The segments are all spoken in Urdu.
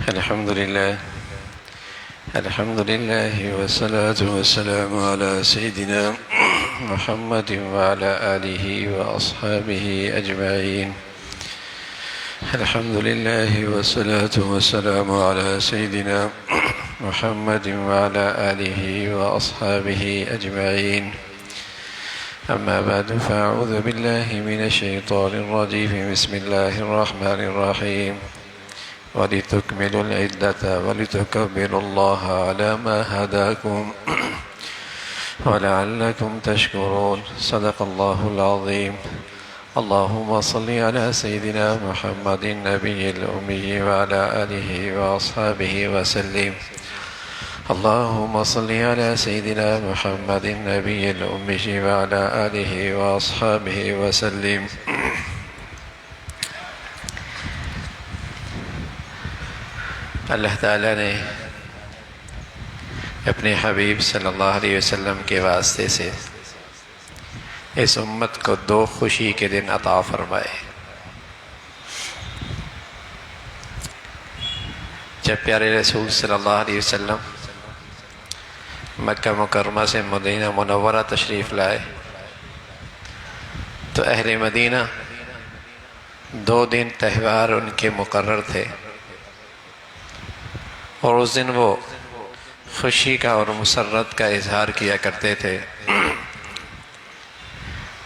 الحمد لله والصلاة والسلام على سيدنا محمد وعلى آله وأصحابه أجمعين. الحمد لله والصلاة والسلام على سيدنا محمد وعلى آله وأصحابه أجمعين. أما بعد فأعوذ بالله من الشيطان الرجيم. بسم الله الرحمن الرحيم. وَلِتُكْمِلُوا الْعِدَّةَ وَلِتُكَبِّرُوا اللَّهَ عَلَى مَا هَدَاكُمْ وَلَعَلَّكُمْ تَشْكُرُونَ. صدق الله العظيم. اللهم صل على سيدنا محمد النبي الأمي وعلى آله وأصحابه وسلم. اللهم صل على سيدنا محمد النبي الأمي وعلى آله وأصحابه وسلم. اللہ تعالیٰ نے اپنے حبیب صلی اللہ علیہ وسلم کے واسطے سے اس امت کو دو خوشی کے دن عطا فرمائے. جب پیارے رسول صلی اللہ علیہ وسلم مکہ مکرمہ سے مدینہ منورہ تشریف لائے تو اہل مدینہ 2 دن تہوار ان کے مقرر تھے، اور اس دن وہ خوشی کا اور مسرت کا اظہار کیا کرتے تھے.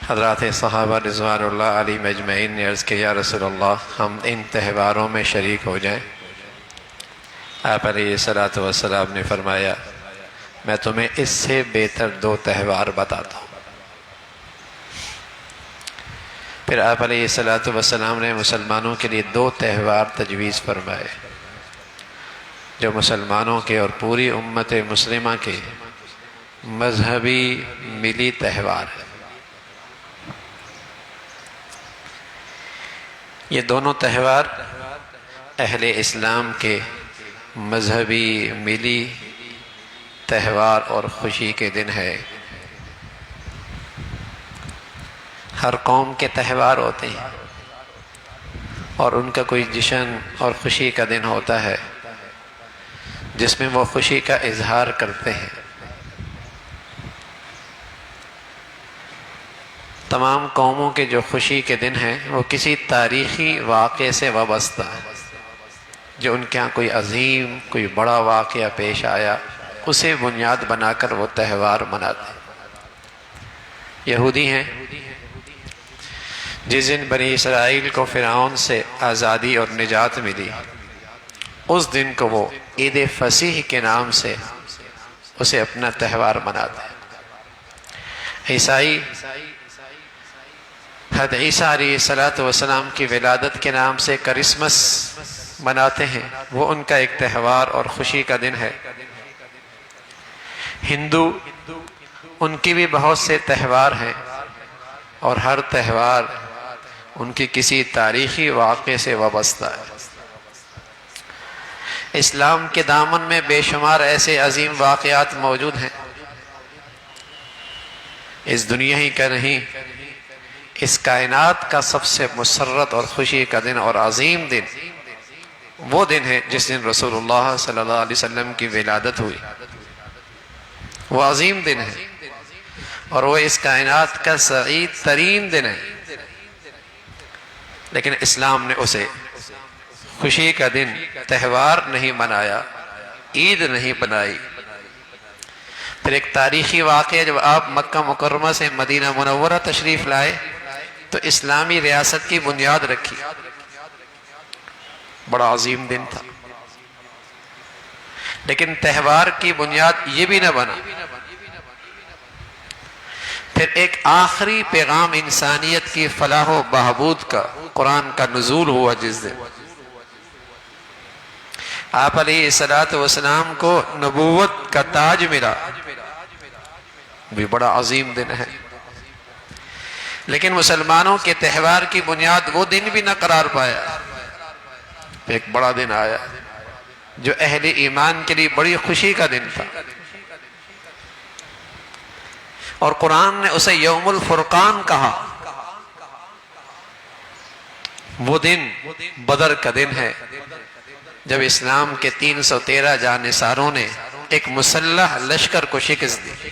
حضرات صحابہ رضوان اللہ علیہم اجمعین نے عرض کیا یا رسول اللہ ہم ان تہواروں میں شریک ہو جائیں. آپ علیہ الصلوۃ والسلام نے فرمایا میں تمہیں اس سے بہتر 2 تہوار بتاتا ہوں. پھر آپ علیہ الصلوۃ والسلام نے مسلمانوں کے لیے 2 تہوار تجویز فرمائے جو مسلمانوں کے اور پوری امت مسلمہ کے مذہبی ملی تہوار ہے. یہ دونوں تہوار اہل اسلام کے مذہبی ملی تہوار اور خوشی کے دن ہے. ہر قوم کے تہوار ہوتے ہیں اور ان کا کوئی جشن اور خوشی کا دن ہوتا ہے جس میں وہ خوشی کا اظہار کرتے ہیں. تمام قوموں کے جو خوشی کے دن ہیں وہ کسی تاریخی واقعے سے وابستہ ہیں، جو ان کے ہاں کوئی عظیم کوئی بڑا واقعہ پیش آیا اسے بنیاد بنا کر وہ تہوار مناتے ہیں. یہودی ہیں جس دن بنی اسرائیل کو فرعون سے آزادی اور نجات ملی اس دن کو وہ عید فصیح کے نام سے اسے اپنا تہوار مناتے ہیں. عیسائی حضرت عیسیٰ علیہ السلام کی ولادت کے نام سے کرسمس مناتے ہیں، وہ ان کا ایک تہوار اور خوشی کا دن ہے. ہندو ان کی بھی بہت سے تہوار ہیں اور ہر تہوار ان کی کسی تاریخی واقعے سے وابستہ ہے. اسلام کے دامن میں بے شمار ایسے عظیم واقعات موجود ہیں. اس دنیا ہی کا نہیں، اس کائنات کا سب سے مسرت اور خوشی کا دن اور عظیم دن وہ دن ہے جس دن رسول اللہ صلی اللہ علیہ وسلم کی ولادت ہوئی. وہ عظیم دن ہے اور وہ اس کائنات کا سعید ترین دن ہے، لیکن اسلام نے اسے خوشی کا دن تہوار نہیں منایا، عید نہیں بنائی. پھر ایک تاریخی واقعہ جب آپ مکہ مکرمہ سے مدینہ منورہ تشریف لائے تو اسلامی ریاست کی بنیاد رکھی. بڑا عظیم دن تھا، لیکن تہوار کی بنیاد یہ بھی نہ بنا. پھر ایک آخری پیغام انسانیت کی فلاح و بہبود کا قرآن کا نزول ہوا جس دن آپ علیہ السلام کو نبوت کا تاج ملا. بھی بڑا عظیم دن ہے، لیکن مسلمانوں کے تہوار کی بنیاد وہ دن بھی نہ قرار پایا. ایک بڑا دن آیا جو اہل ایمان کے لیے بڑی خوشی کا دن تھا، اور قرآن نے اسے یوم الفرقان کہا. وہ دن بدر کا دن ہے جب اسلام کے 313 جانثاروں نے ایک مسلح لشکر کو شکست دی.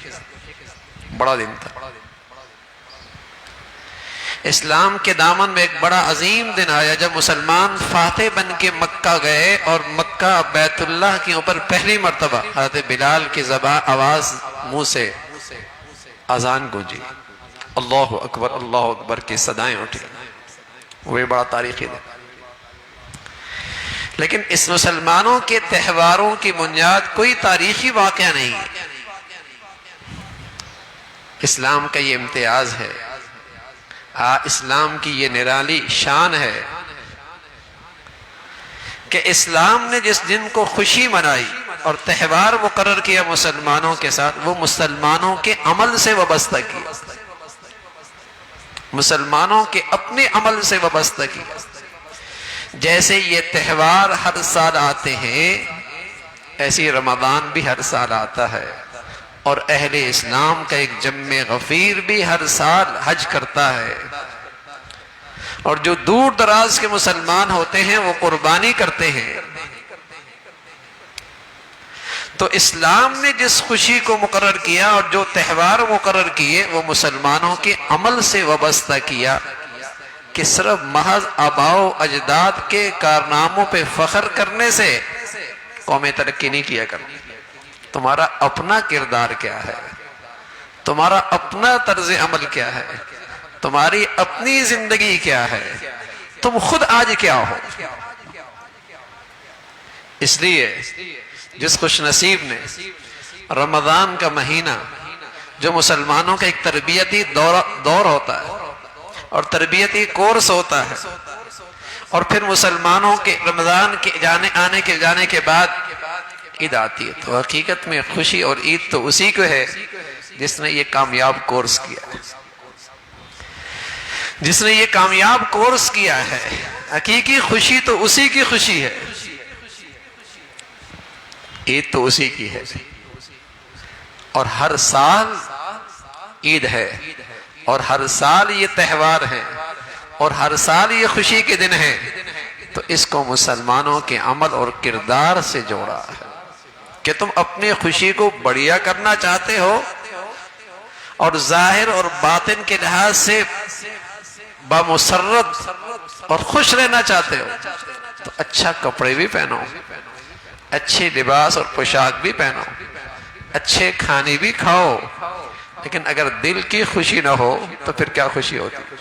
بڑا دن تھا. اسلام کے دامن میں ایک بڑا عظیم دن آیا جب مسلمان فاتح بن کے مکہ گئے اور مکہ بیت اللہ کے اوپر پہلی مرتبہ حضرت بلال کی زبان آواز منہ سے اذان گونجی. اللہ اکبر کی صدائیں اٹھی. وہ بڑا تاریخی دن. لیکن اس مسلمانوں کے تہواروں کی بنیاد کوئی تاریخی واقعہ نہیں ہے. اسلام کا یہ امتیاز ہے. اسلام کی یہ نرالی شان ہے کہ اسلام نے جس دن کو خوشی منائی اور تہوار مقرر کیا مسلمانوں کے ساتھ، وہ مسلمانوں کے عمل سے وابستہ کیا، مسلمانوں کے اپنے عمل سے وابستہ کیا. جیسے یہ تہوار ہر سال آتے ہیں، ایسی رمضان بھی ہر سال آتا ہے، اور اہل اسلام کا ایک جم غفیر بھی ہر سال حج کرتا ہے. اور جو دور دراز کے مسلمان ہوتے ہیں وہ قربانی کرتے ہیں. تو اسلام نے جس خوشی کو مقرر کیا اور جو تہوار مقرر کیے وہ مسلمانوں کے عمل سے وابستہ کیا کہ صرف محض آباء و اجداد کے کارناموں پہ فخر کرنے سے قومیں ترقی نہیں کیا کرتی. تمہارا اپنا کردار کیا ہے، تمہارا اپنا طرز عمل کیا ہے، تمہاری اپنی زندگی کیا ہے، تم خود آج کیا ہو. اس لیے جس خوش نصیب نے رمضان کا مہینہ جو مسلمانوں کا ایک تربیتی دور ہوتا ہے اور تربیتی کورس ہوتا ہے، اور پھر مسلمانوں کے رمضان کے جانے کے بعد عید آتی ہے، تو حقیقت میں خوشی اور عید تو اسی کو ہے جس نے یہ کامیاب کورس کیا ہے، جس نے یہ کامیاب کورس کیا ہے. حقیقی خوشی تو اسی کی خوشی ہے، عید تو اسی کی ہے. اور ہر سال عید ہے، اور ہر سال یہ تہوار ہے، اور ہر سال یہ خوشی کے دن ہے. تو اس کو مسلمانوں کے عمل اور کردار سے جوڑا ہے کہ تم اپنی خوشی کو بڑھیا کرنا چاہتے ہو اور ظاہر اور باطن کے لحاظ سے بامسرت اور خوش رہنا چاہتے ہو تو اچھا کپڑے بھی پہنو، اچھے لباس اور پوشاک بھی پہنو، اچھے کھانے بھی کھاؤ. لیکن اگر دل کی خوشی نہ ہو تو پھر کیا خوشی ہوتی؟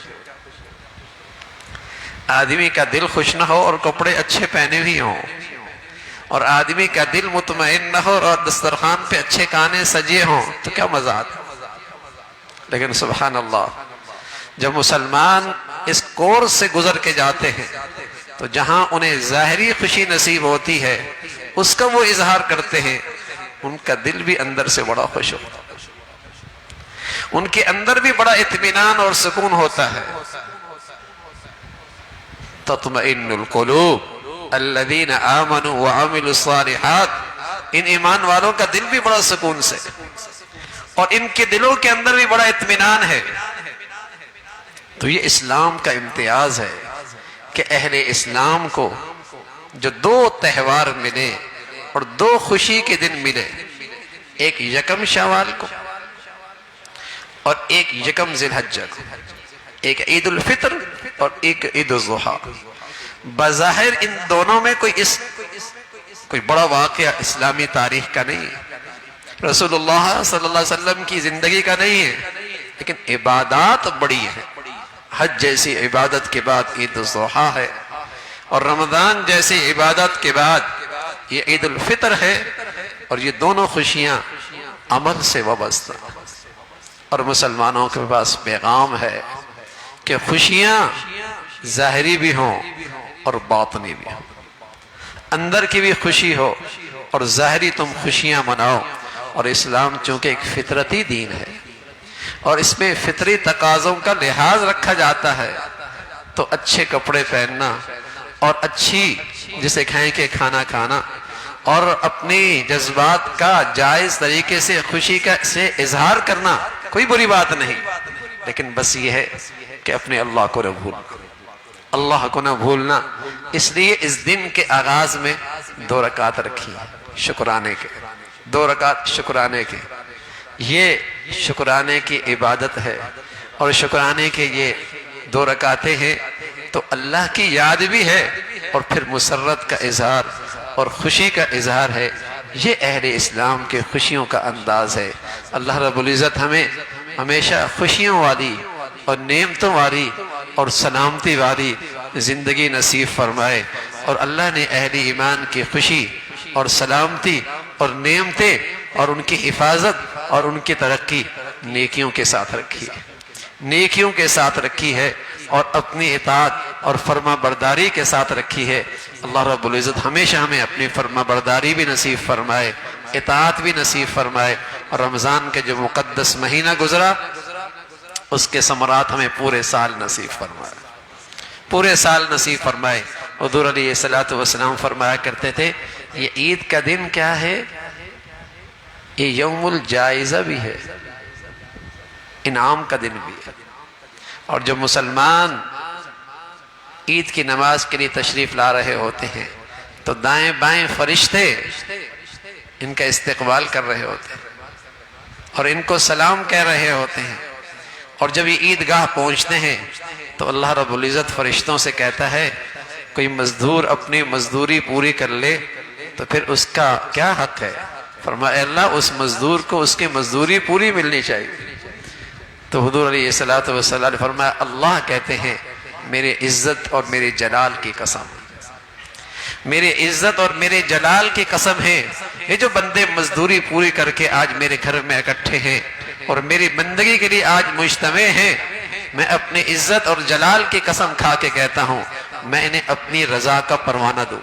آدمی کا دل خوش نہ ہو اور کپڑے اچھے پہنے بھی ہوں، اور آدمی کا دل مطمئن نہ ہو اور دسترخوان پہ اچھے کھانے سجے ہوں تو کیا مزہ آتا؟ لیکن سبحان اللہ، جب مسلمان اس کورس سے گزر کے جاتے ہیں تو جہاں انہیں ظاہری خوشی نصیب ہوتی ہے اس کا وہ اظہار کرتے ہیں، ان کا دل بھی اندر سے بڑا خوش ہوتا ہے، ان کے اندر بھی بڑا اطمینان اور سکون ہوتا ہے. تطمئن القلوب الذین آمنوا وعملوا الصالحات. ان ایمان والوں کا دل بھی بڑا سکون سے، اور ان کے دلوں کے اندر بھی بڑا اطمینان ہے. تو یہ اسلام کا امتیاز ہے کہ اہل اسلام کو جو دو تہوار ملے اور دو خوشی کے دن ملے، ایک یکم شوال کو اور ایک یکم ذی الحجہ کو، ایک عید الفطر اور ایک عید الاضحیٰ. بظاہر ان دونوں میں کوئی بڑا واقعہ اسلامی تاریخ کا نہیں ہے، رسول اللہ صلی اللہ علیہ وسلم کی زندگی کا نہیں ہے، لیکن عبادات بڑی ہیں. حج جیسی عبادت کے بعد عید الاضحیٰ ہے، اور رمضان جیسی عبادت کے بعد یہ عید الفطر ہے. اور یہ دونوں خوشیاں عمل سے وابستہ، اور مسلمانوں کے پاس پیغام ہے کہ خوشیاں ظاہری بھی ہوں اور باطنی بھی ہوں، اندر کی بھی خوشی ہو اور ظاہری تم خوشیاں مناؤ. اور اسلام چونکہ ایک فطرتی دین ہے اور اس میں فطری تقاضوں کا لحاظ رکھا جاتا ہے، تو اچھے کپڑے پہننا اور اچھی جسے کھائیں کہ کھانا کھانا اور اپنی جذبات کا جائز طریقے سے خوشی کا سے اظہار کرنا کوئی بری بات نہیں. لیکن بس یہ ہے کہ اپنے اللہ کو نہ بھولنا، اللہ کو نہ بھولنا. اس لیے اس دن کے آغاز میں دو رکعت رکھی شکرانے کے، 2 رکعت شکرانے کے، یہ شکرانے کی عبادت ہے، اور شکرانے کے یہ 2 رکعتیں ہیں تو اللہ کی یاد بھی ہے اور پھر مسرت کا اظہار اور خوشی کا اظہار ہے۔ یہ اہل اسلام کے خوشیوں کا انداز ہے۔ اللہ رب العزت ہمیں ہمیشہ خوشیوں والی اور نعمتوں والی اور سلامتی والی زندگی نصیب فرمائے، اور اللہ نے اہل ایمان کی خوشی اور سلامتی اور نعمتیں اور ان کی حفاظت اور ان کی ترقی نیکیوں کے ساتھ رکھی ہے، نیکیوں کے ساتھ رکھی ہے، اور اپنی اطاعت اور فرما برداری کے ساتھ رکھی ہے۔ اللہ رب العزت ہمیشہ ہمیں اپنی فرما برداری بھی نصیب فرمائے، اطاعت بھی نصیب فرمائے، اور رمضان کے جو مقدس مہینہ گزرا اس کے ثمرات ہمیں پورے سال نصیب فرمائے، پورے سال نصیب فرمائے۔ حضور علیہ الصلوۃ والسلام فرمایا کرتے تھے یہ عید کا دن کیا ہے، یہ یوم الجائزہ بھی ہے، انعام کا دن بھی ہے۔ اور جو مسلمان عید کی نماز کے لیے تشریف لا رہے ہوتے ہیں تو دائیں بائیں فرشتے ان کا استقبال کر رہے ہوتے ہیں اور ان کو سلام کہہ رہے ہوتے ہیں، اور جب یہ عیدگاہ پہنچتے ہیں تو اللہ رب العزت فرشتوں سے کہتا ہے کوئی مزدور اپنی مزدوری پوری کر لے تو پھر اس کا کیا حق ہے؟ فرمایا اللہ اس مزدور کو اس کی مزدوری پوری ملنی چاہیے۔ تو حضور علیہ الصلوۃ والسلام نے فرمایا اللہ کہتے ہیں میرے عزت اور میرے جلال کی قسم، میرے عزت اور میرے جلال کی قسم ہے، یہ جو بندے مزدوری پوری کر کے آج میرے گھر میں اکٹھے ہیں اور میری بندگی کے لیے آج مجتمع ہیں، میں اپنی عزت اور جلال کی قسم کھا کے کہتا ہوں میں انہیں اپنی رضا کا پروانہ دوں،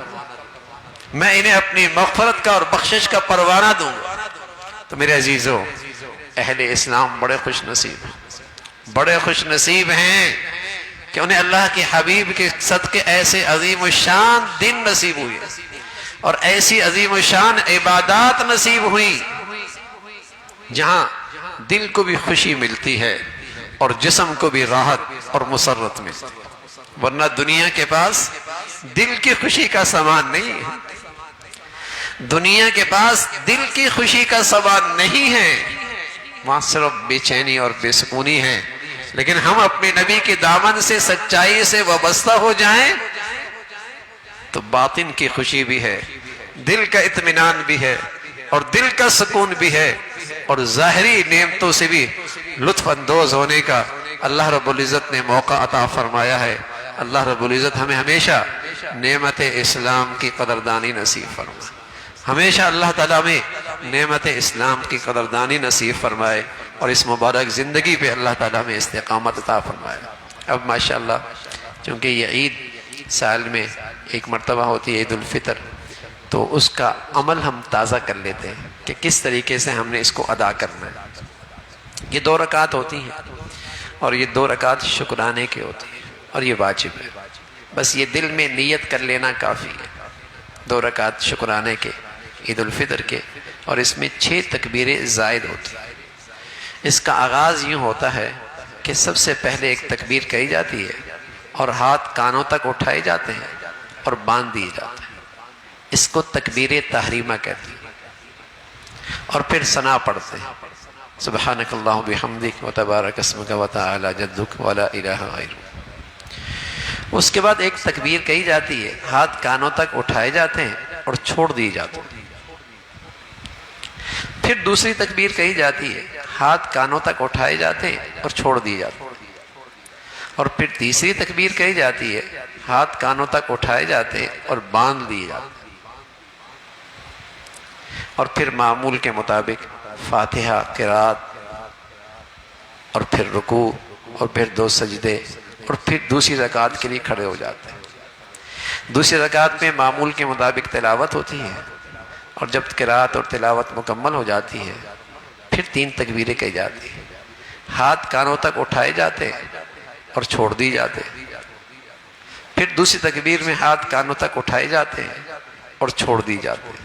میں انہیں اپنی مغفرت کا اور بخشش کا پروانہ دوں۔ تو میرے عزیزوں، اہل اسلام بڑے خوش نصیب ہیں، بڑے خوش نصیب ہیں کہ انہیں اللہ کے حبیب کے صدقے ایسے عظیم الشان دن نصیب ہوئے اور ایسی عظیم الشان عبادات نصیب ہوئی جہاں دل کو بھی خوشی ملتی ہے اور جسم کو بھی راحت اور مسرت ملتی ہے، ورنہ دنیا کے پاس دل کی خوشی کا سامان نہیں ہے، دنیا کے پاس دل کی خوشی کا سامان نہیں ہے، وہاں صرف بے چینی اور بے سکونی ہے۔ لیکن ہم اپنے نبی کے دامن سے سچائی سے وابستہ ہو جائیں تو باطن کی خوشی بھی ہے، دل کا اطمینان بھی ہے اور دل کا سکون بھی ہے، اور ظاہری نعمتوں سے بھی لطف اندوز ہونے کا اللہ رب العزت نے موقع عطا فرمایا ہے۔ اللہ رب العزت ہمیں ہمیشہ نعمت اسلام کی قدردانی نصیب فرمائے، ہمیشہ اللہ تعالیٰ میں نعمت اسلام کی قدردانی نصیب فرمائے، اور اس مبارک زندگی پہ اللہ تعالیٰ میں استقامت عطا فرمائے۔ اب ماشاءاللہ چونکہ یہ عید سال میں ایک مرتبہ ہوتی ہے عید الفطر، تو اس کا عمل ہم تازہ کر لیتے ہیں کہ کس طریقے سے ہم نے اس کو ادا کرنا ہے۔ یہ 2 رکعت ہوتی ہیں اور یہ 2 رکعت شکرانے کی ہوتی ہیں اور یہ واجب ہے، بس یہ دل میں نیت کر لینا کافی ہے۔ 2 رکعت شکرانے کے عید الفطر کے، اور اس میں 6 تکبیریں زائد ہوتی ہیں۔ اس کا آغاز یوں ہوتا ہے کہ سب سے پہلے ایک تکبیر کہی جاتی ہے اور ہاتھ کانوں تک اٹھائے جاتے ہیں اور باندھ دیے جاتے ہیں، اس کو تکبیر تحریمہ کہتے ہیں، اور پھر ثنا پڑھتے ہیں سبحانک اللہم بحمدک وتبارک اسمک وتعالی جدک ولا الہ غیرک۔ اس کے بعد ایک تکبیر کہی جاتی ہے، ہاتھ کانوں تک اٹھائے جاتے ہیں اور چھوڑ دیے جاتے ہیں، پھر دوسری تکبیر کہی جاتی ہے، ہاتھ کانوں تک اٹھائے جاتے ہیں اور چھوڑ دیے جاتے ہیں، اور پھر تیسری تکبیر کہی جاتی ہے، ہاتھ کانوں تک اٹھائے جاتے ہیں اور باندھ دیے جاتے ہیں، اور پھر معمول کے مطابق فاتحہ قرات اور پھر رکوع اور پھر 2 سجدے، اور پھر دوسری رکعت کے لیے کھڑے ہو جاتے ہیں۔ دوسری رکعت میں معمول کے مطابق تلاوت ہوتی ہے، اور جب قرات اور تلاوت مکمل ہو جاتی ہے پھر 3 تکبیریں کہی جاتی ہیں، ہاتھ کانوں تک اٹھائے جاتے ہیں اور چھوڑ دی جاتے ہیں، پھر دوسری تکبیر میں ہاتھ کانوں تک اٹھائے جاتے ہیں اور چھوڑ دی جاتے ہیں،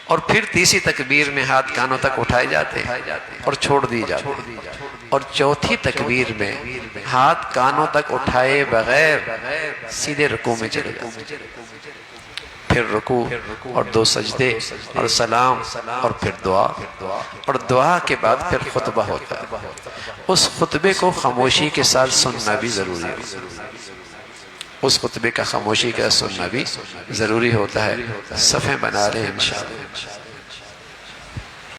اور پھر تیسری تکبیر میں ہاتھ کانوں تک اٹھائے جاتے ہیں اور چھوڑ دی جاتے ہیں، اور چوتھی تکبیر میں ہاتھ کانوں تک اٹھائے بغیر سیدھے رکوع میں چلے جاتے ہیں، پھر رکوع اور 2 سجدے اور سلام اور پھر دعا، اور دعا کے بعد پھر خطبہ ہوتا ہے۔ اس خطبے کو خاموشی کے ساتھ سننا بھی ضروری ہے، اس خطبے کا خاموشی کا سننا بھی ضروری ہوتا ہے۔ صفیں بنا لیں انشاءاللہ۔